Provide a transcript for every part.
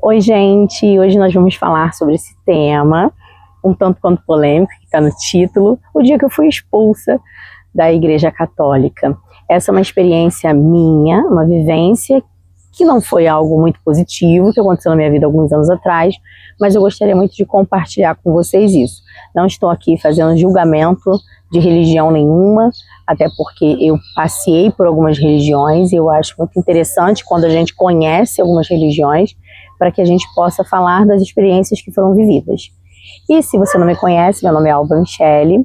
Oi, gente! Hoje nós vamos falar sobre esse tema, um tanto quanto polêmico, que está no título, o dia que eu fui expulsa da Igreja Católica. Essa é uma experiência minha, uma vivência que não foi algo muito positivo, que aconteceu na minha vida alguns anos atrás, mas eu gostaria muito de compartilhar com vocês isso. Não estou aqui fazendo julgamento de religião nenhuma, até porque eu passei por algumas religiões e eu acho muito interessante quando a gente conhece algumas religiões, para que a gente possa falar das experiências que foram vividas. E se você não me conhece, meu nome é Alba Michele,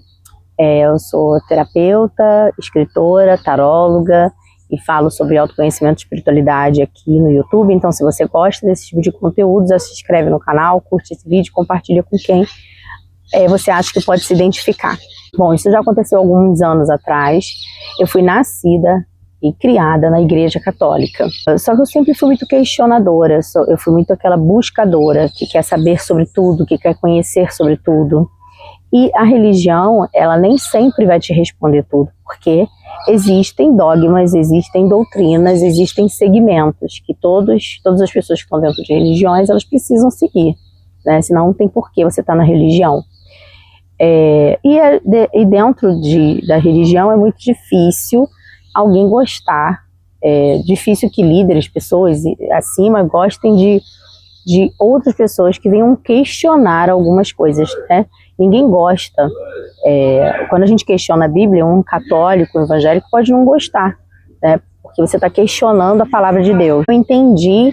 eu sou terapeuta, escritora, taróloga e falo sobre autoconhecimento e espiritualidade aqui no YouTube. Então, se você gosta desse tipo de conteúdo, já se inscreve no canal, curte esse vídeo, compartilha com quem você acha que pode se identificar. Bom, isso já aconteceu alguns anos atrás. Eu fui nascida e criada na Igreja Católica. Só que eu sempre fui muito questionadora, eu fui muito aquela buscadora que quer saber sobre tudo, que quer conhecer sobre tudo. E a religião, ela nem sempre vai te responder tudo, porque existem dogmas, existem doutrinas, existem segmentos que todas as pessoas que estão dentro de religiões, elas precisam seguir, né? Senão não tem porquê você estar na religião. E dentro da religião é muito difícil alguém gostar, difícil que líderes, pessoas acima gostem de outras pessoas que venham questionar algumas coisas, né? Ninguém gosta, quando a gente questiona a Bíblia, um católico, um evangélico pode não gostar, né? Porque você está questionando a palavra de Deus. Eu entendi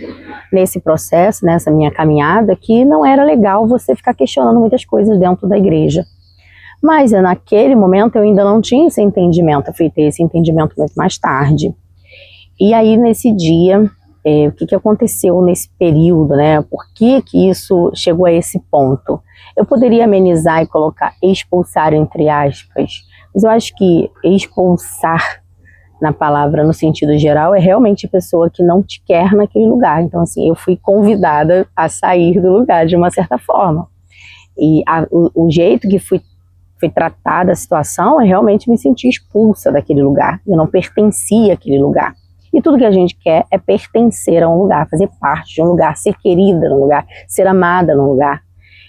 nesse processo, nessa minha caminhada, que não era legal você ficar questionando muitas coisas dentro da igreja. Mas naquele momento eu ainda não tinha esse entendimento, eu fui ter esse entendimento muito mais tarde. E aí nesse dia, o que aconteceu nesse período, né? Por que isso chegou a esse ponto? Eu poderia amenizar e colocar expulsar entre aspas, mas eu acho que expulsar na palavra no sentido geral é realmente a pessoa que não te quer naquele lugar. Então assim, eu fui convidada a sair do lugar de uma certa forma. E o jeito que foi tratada a situação é realmente me sentir expulsa daquele lugar. Eu não pertencia àquele lugar. E tudo que a gente quer é pertencer a um lugar, fazer parte de um lugar, ser querida num lugar, ser amada num lugar.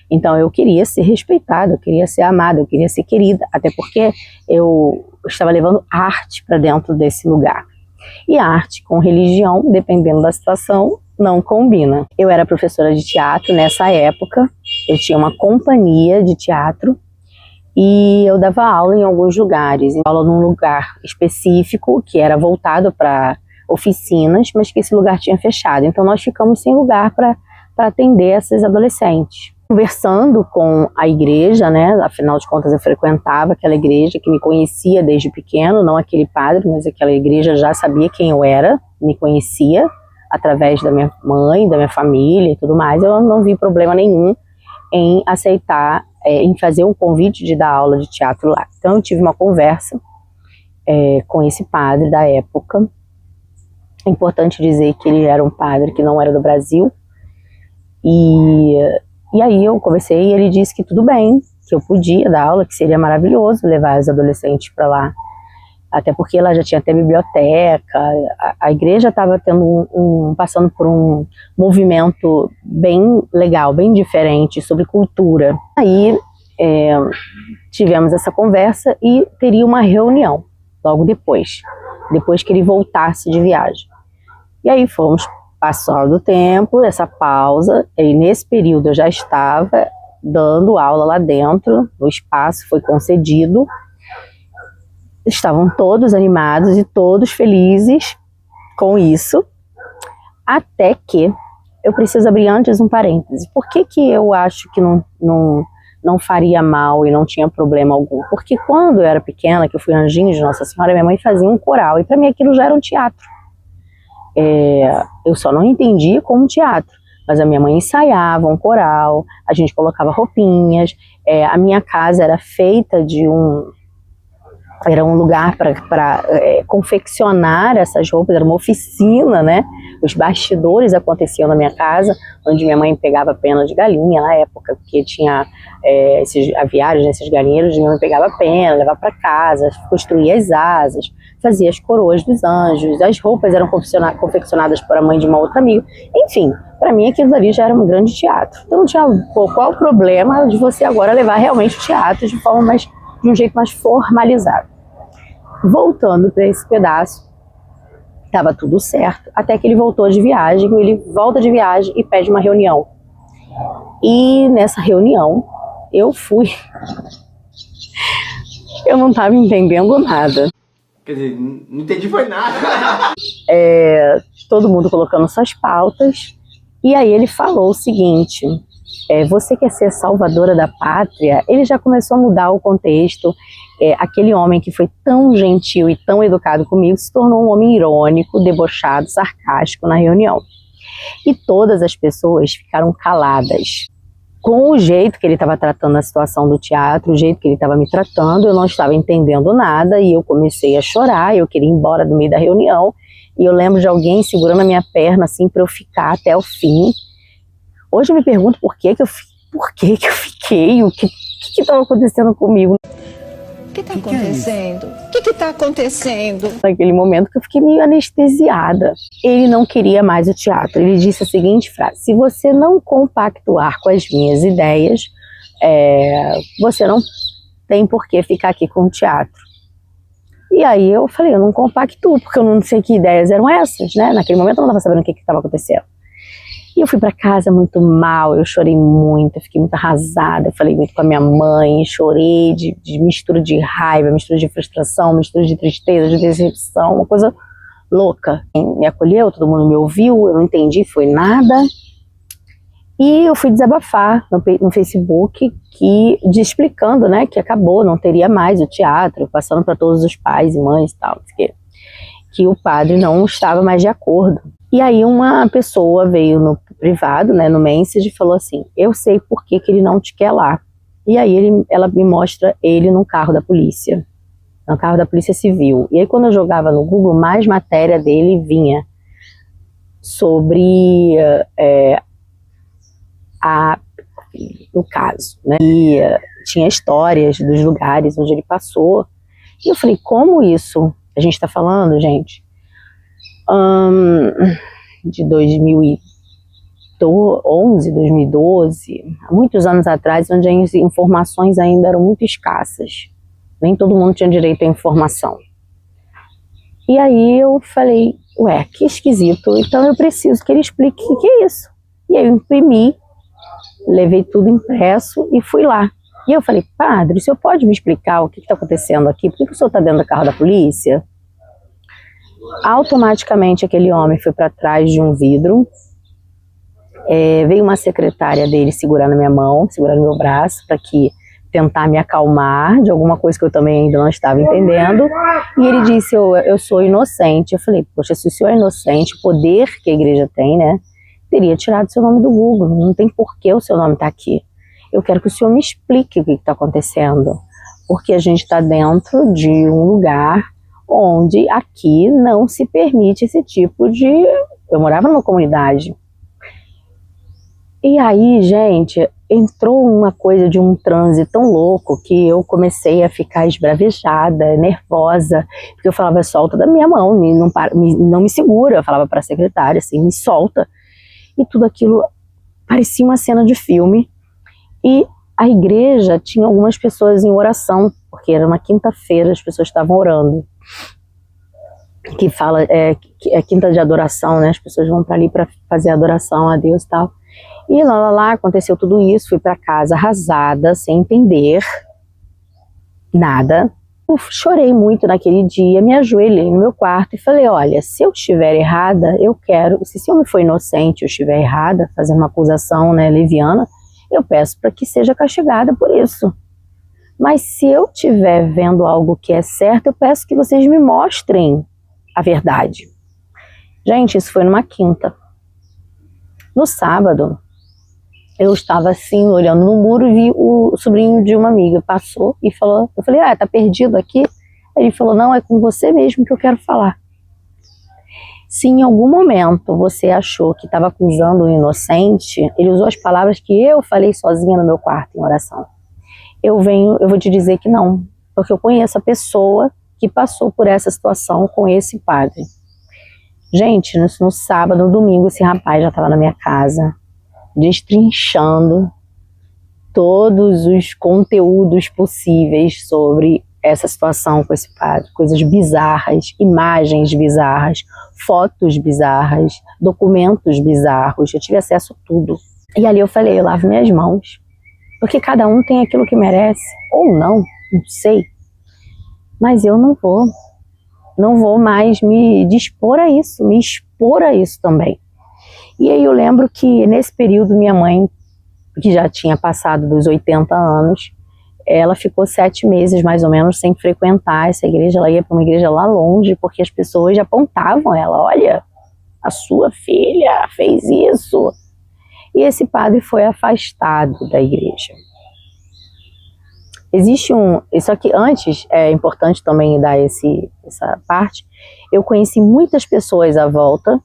Então eu queria ser respeitada, eu queria ser amada, eu queria ser querida, até porque eu estava levando arte para dentro desse lugar. E arte com religião, dependendo da situação, não combina. Eu era professora de teatro nessa época, eu tinha uma companhia de teatro, e eu dava aula em alguns lugares, aula num lugar específico que era voltado para oficinas, mas que esse lugar tinha fechado. Então nós ficamos sem lugar para atender esses adolescentes. Conversando com a igreja, né, afinal de contas eu frequentava aquela igreja que me conhecia desde pequeno, não aquele padre, mas aquela igreja já sabia quem eu era, me conhecia através da minha mãe, da minha família e tudo mais. Eu não vi problema nenhum em aceitar, em fazer um convite de dar aula de teatro lá. Então eu tive uma conversa com esse padre da época. É importante dizer que ele era um padre que não era do Brasil. E aí eu conversei e ele disse que tudo bem, que eu podia dar aula, que seria maravilhoso levar os adolescentes para lá. Até porque lá já tinha até biblioteca, a igreja estava passando por um movimento bem legal, bem diferente sobre cultura. Aí tivemos essa conversa e teria uma reunião logo depois que ele voltasse de viagem. E aí fomos passando o tempo, essa pausa, e nesse período eu já estava dando aula lá dentro, o espaço foi concedido. Estavam todos animados e todos felizes com isso, até que eu preciso abrir antes um parêntese. Por que eu acho que não faria mal e não tinha problema algum? Porque quando eu era pequena, que eu fui anjinho de Nossa Senhora, minha mãe fazia um coral, e para mim aquilo já era um teatro. Eu só não entendia como teatro, mas a minha mãe ensaiava um coral, a gente colocava roupinhas, a minha casa era feita de Era um lugar para confeccionar essas roupas, era uma oficina, né? Os bastidores aconteciam na minha casa, onde minha mãe pegava pena de galinha na época, porque tinha esses aviários, né, esses galinheiros, minha mãe pegava pena, levava para casa, construía as asas, fazia as coroas dos anjos, as roupas eram confeccionadas por a mãe de uma outra amiga. Enfim, para mim aquilo ali já era um grande teatro. Então não tinha qual o problema de você agora levar realmente o teatro de um jeito mais formalizado. Voltando para esse pedaço, estava tudo certo, até que ele voltou de viagem, ele volta de viagem e pede uma reunião. E nessa reunião, eu fui. Eu não estava entendendo nada. Quer dizer, não entendi foi nada. Todo mundo colocando suas pautas, e aí ele falou o seguinte: você quer ser salvadora da pátria? Ele já começou a mudar o contexto. Aquele homem que foi tão gentil e tão educado comigo se tornou um homem irônico, debochado, sarcástico na reunião. E todas as pessoas ficaram caladas. Com o jeito que ele estava tratando a situação do teatro, o jeito que ele estava me tratando, eu não estava entendendo nada e eu comecei a chorar, eu queria ir embora do meio da reunião. E eu lembro de alguém segurando a minha perna assim para eu ficar até o fim. Hoje eu me pergunto por que eu fiquei, o que estava acontecendo comigo. O que está acontecendo? O que está acontecendo? Naquele momento que eu fiquei meio anestesiada. Ele não queria mais o teatro. Ele disse a seguinte frase: se você não compactuar com as minhas ideias, você não tem por que ficar aqui com o teatro. E aí eu falei, eu não compactuo, porque eu não sei que ideias eram essas, né? Naquele momento eu não estava sabendo o que estava acontecendo. E eu fui para casa muito mal, eu chorei muito, eu fiquei muito arrasada, eu falei muito com a minha mãe, chorei de mistura de raiva, mistura de frustração, mistura de tristeza, de decepção, uma coisa louca. Me acolheu, todo mundo me ouviu, eu não entendi, foi nada. E eu fui desabafar no Facebook, explicando, né, que acabou, não teria mais o teatro, passando para todos os pais e mães e tal, que o padre não estava mais de acordo. E aí uma pessoa veio no privado, né, no Message, e falou assim: eu sei por que ele não te quer lá. E aí ela me mostra ele no carro da polícia, no carro da Polícia Civil. E aí quando eu jogava no Google, mais matéria dele vinha sobre o caso, né? E tinha histórias dos lugares onde ele passou. E eu falei, como isso? A gente está falando, gente, de 2011, 2012, há muitos anos atrás, onde as informações ainda eram muito escassas. Nem todo mundo tinha direito à informação. E aí eu falei, ué, que esquisito, então eu preciso que ele explique o que é isso. E aí eu imprimi, levei tudo impresso e fui lá. E eu falei, padre, o senhor pode me explicar o que está acontecendo aqui? Por que o senhor está dentro do carro da polícia? Automaticamente aquele homem foi para trás de um vidro, veio uma secretária dele segurar na minha mão, segurar no meu braço, para tentar me acalmar de alguma coisa que eu também ainda não estava entendendo. E ele disse, eu sou inocente. Eu falei, poxa, se o senhor é inocente, o poder que a igreja tem, né, teria tirado seu nome do Google, não tem por que o seu nome estar aqui. Eu quero que o senhor me explique o que está acontecendo, porque a gente está dentro de um lugar onde aqui não se permite esse tipo de... Eu morava numa comunidade. E aí, gente, entrou uma coisa de um transe tão louco que eu comecei a ficar esbravejada, nervosa, porque eu falava, solta da minha mão, não me segura, eu falava para a secretária assim, me solta. E tudo aquilo parecia uma cena de filme. E a igreja tinha algumas pessoas em oração, porque era uma quinta-feira, as pessoas estavam orando. Que fala, é quinta de adoração, né? As pessoas vão para ali para fazer adoração a Deus e tal. E lá, aconteceu tudo isso, fui para casa arrasada, sem entender nada. Eu chorei muito naquele dia, me ajoelhei no meu quarto e falei, olha, se eu estiver errada, eu quero, se eu não for inocente, eu estiver errada, fazendo uma acusação, né, leviana, eu peço para que seja castigada por isso. Mas se eu estiver vendo algo que é certo, eu peço que vocês me mostrem a verdade. Gente, isso foi numa quinta. No sábado, eu estava assim, olhando no muro e vi o sobrinho de uma amiga, passou e falou, eu falei, tá perdido aqui? Ele falou, não, é com você mesmo que eu quero falar. Se em algum momento você achou que estava acusando um inocente, ele usou as palavras que eu falei sozinha no meu quarto em oração. Eu vou te dizer que não, porque eu conheço a pessoa que passou por essa situação com esse padre. Gente, no sábado, no domingo, esse rapaz já estava na minha casa, destrinchando todos os conteúdos possíveis sobre essa situação com esse padre. Coisas bizarras, imagens bizarras, fotos bizarras, documentos bizarros. Eu tive acesso a tudo. E ali eu falei, eu lavo minhas mãos, porque cada um tem aquilo que merece, ou não sei. Mas eu não vou mais me expor a isso também. E aí eu lembro que nesse período minha mãe, que já tinha passado dos 80 anos, ela ficou 7 meses mais ou menos sem frequentar essa igreja. Ela ia para uma igreja lá longe, porque as pessoas já apontavam ela, olha, a sua filha fez isso. E esse padre foi afastado da igreja. Existe isso aqui, antes, é importante também dar essa parte, eu conheci muitas pessoas à volta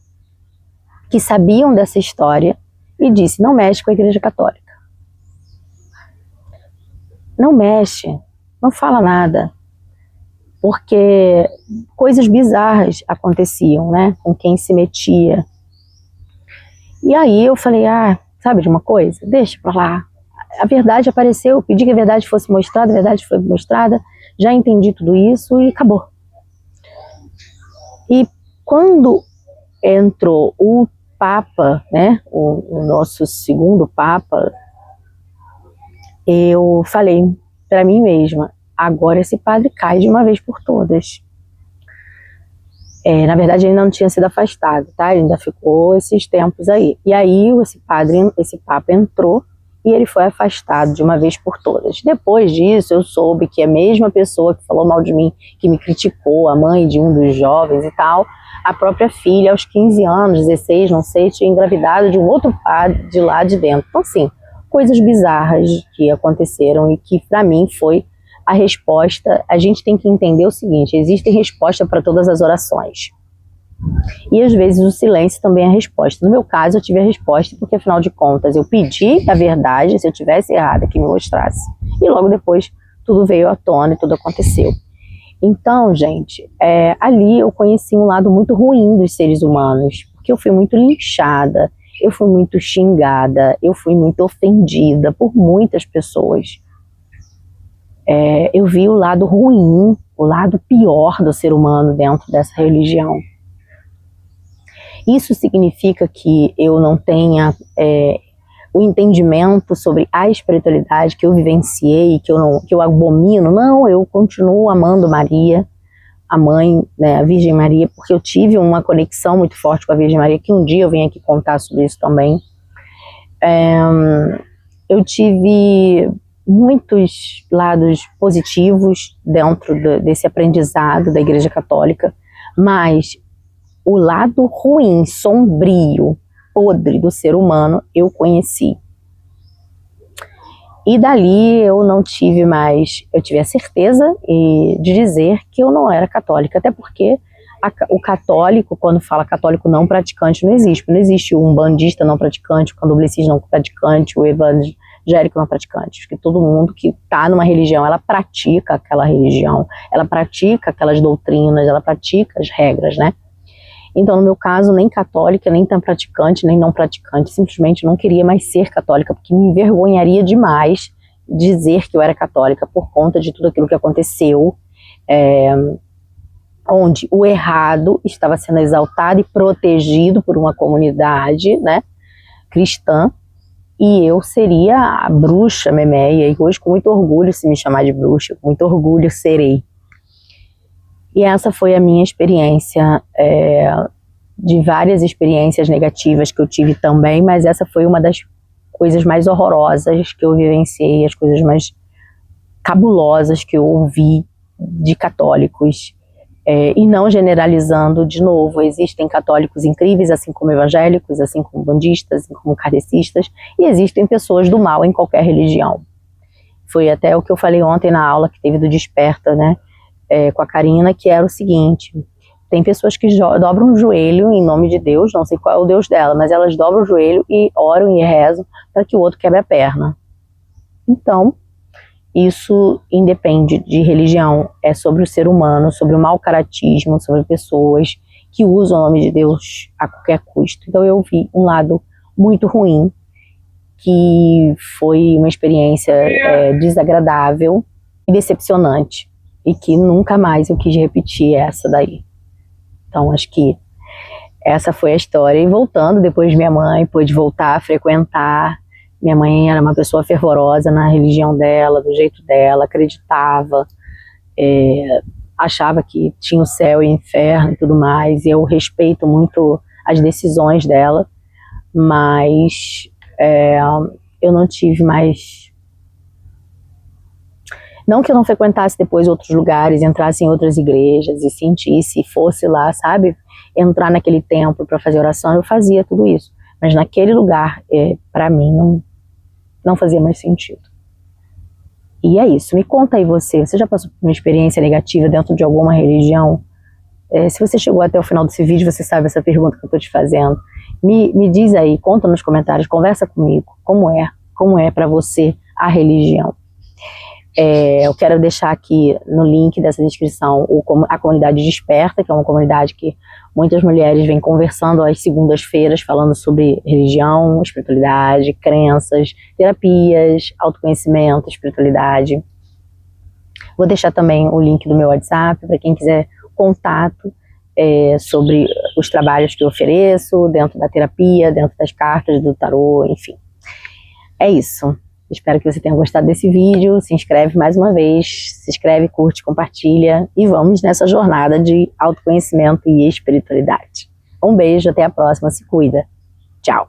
que sabiam dessa história e disse, não mexe com a igreja católica. Não mexe, não fala nada, porque coisas bizarras aconteciam, né, com quem se metia. E aí eu falei, sabe de uma coisa? Deixa pra lá. A verdade apareceu, eu pedi que a verdade fosse mostrada, a verdade foi mostrada, já entendi tudo isso e acabou. E quando entrou o Papa, né, o nosso segundo Papa, eu falei para mim mesma, agora esse padre cai de uma vez por todas. Na verdade, ele não tinha sido afastado, tá? Ele ainda ficou esses tempos aí. E aí esse Papa entrou e ele foi afastado de uma vez por todas. Depois disso, eu soube que a mesma pessoa que falou mal de mim, que me criticou, a mãe de um dos jovens e tal, a própria filha, aos 15 anos, 16, não sei, tinha engravidado de um outro padre de lá de dentro. Então, assim, coisas bizarras que aconteceram e que, para mim, foi a resposta. A gente tem que entender o seguinte, existe resposta para todas as orações. E às vezes o silêncio também é a resposta. No meu caso, eu tive a resposta porque, afinal de contas, eu pedi a verdade, se eu tivesse errada, que me mostrasse. E logo depois, tudo veio à tona e tudo aconteceu. Então, gente, ali eu conheci um lado muito ruim dos seres humanos, porque eu fui muito linchada, eu fui muito xingada, eu fui muito ofendida por muitas pessoas. Eu vi o lado ruim, o lado pior do ser humano dentro dessa religião. Isso significa que eu não tenha o entendimento sobre a espiritualidade que eu vivenciei, que eu abomino. Não, eu continuo amando Maria, a mãe, né, a Virgem Maria, porque eu tive uma conexão muito forte com a Virgem Maria, que um dia eu venho aqui contar sobre isso também. Eu tive muitos lados positivos dentro desse aprendizado da Igreja Católica, mas o lado ruim, sombrio, podre do ser humano, eu conheci. E dali eu não tive mais, eu tive a certeza de dizer que eu não era católica, até porque o católico, quando fala católico não praticante, não existe. Não existe um bandista não praticante, o candomblessista não praticante, o evangélico não praticante. Porque todo mundo que está numa religião, ela pratica aquela religião, ela pratica aquelas doutrinas, ela pratica as regras, né? Então, no meu caso, nem católica, nem tão praticante, nem não praticante, simplesmente não queria mais ser católica, porque me envergonharia demais dizer que eu era católica por conta de tudo aquilo que aconteceu, onde o errado estava sendo exaltado e protegido por uma comunidade, né, cristã, e eu seria a bruxa Memeia, e hoje com muito orgulho, se me chamar de bruxa, com muito orgulho serei. E essa foi a minha experiência, de várias experiências negativas que eu tive também, mas essa foi uma das coisas mais horrorosas que eu vivenciei, as coisas mais cabulosas que eu ouvi de católicos. E não generalizando, de novo, existem católicos incríveis, assim como evangélicos, assim como bandistas, assim como kardecistas, e existem pessoas do mal em qualquer religião. Foi até o que eu falei ontem na aula que teve do Desperta, né? com a Karina, que era o seguinte: tem pessoas que dobram o joelho em nome de Deus, não sei qual é o Deus dela, mas elas dobram o joelho e oram e rezam para que o outro quebre a perna. Então, isso independe de religião, é sobre o ser humano, sobre o mau caratismo, sobre pessoas que usam o nome de Deus a qualquer custo. Então eu vi um lado muito ruim, que foi uma experiência desagradável e decepcionante, e que nunca mais eu quis repetir essa daí. Então acho que essa foi a história. E voltando, depois minha mãe pôde voltar a frequentar. Minha mãe era uma pessoa fervorosa na religião dela, do jeito dela, acreditava, achava que tinha o céu e o inferno e tudo mais. E eu respeito muito as decisões dela, mas eu não tive mais... Não que eu não frequentasse depois outros lugares, entrasse em outras igrejas e sentisse, fosse lá, sabe? Entrar naquele templo para fazer oração, eu fazia tudo isso. Mas naquele lugar, para mim, não fazia mais sentido. E é isso. Me conta aí você já passou por uma experiência negativa dentro de alguma religião? Se você chegou até o final desse vídeo, você sabe essa pergunta que eu estou te fazendo. Me diz aí, conta nos comentários, conversa comigo. Como é para você a religião? Eu quero deixar aqui no link dessa descrição a comunidade Desperta, que é uma comunidade que muitas mulheres vêm conversando às segundas-feiras, falando sobre religião, espiritualidade, crenças, terapias, autoconhecimento, espiritualidade. Vou deixar também o link do meu WhatsApp para quem quiser contato sobre os trabalhos que eu ofereço dentro da terapia, dentro das cartas do tarô, enfim. É isso. Espero que você tenha gostado desse vídeo. Se inscreve mais uma vez, se inscreve, curte, compartilha e vamos nessa jornada de autoconhecimento e espiritualidade. Um beijo, até a próxima, se cuida. Tchau!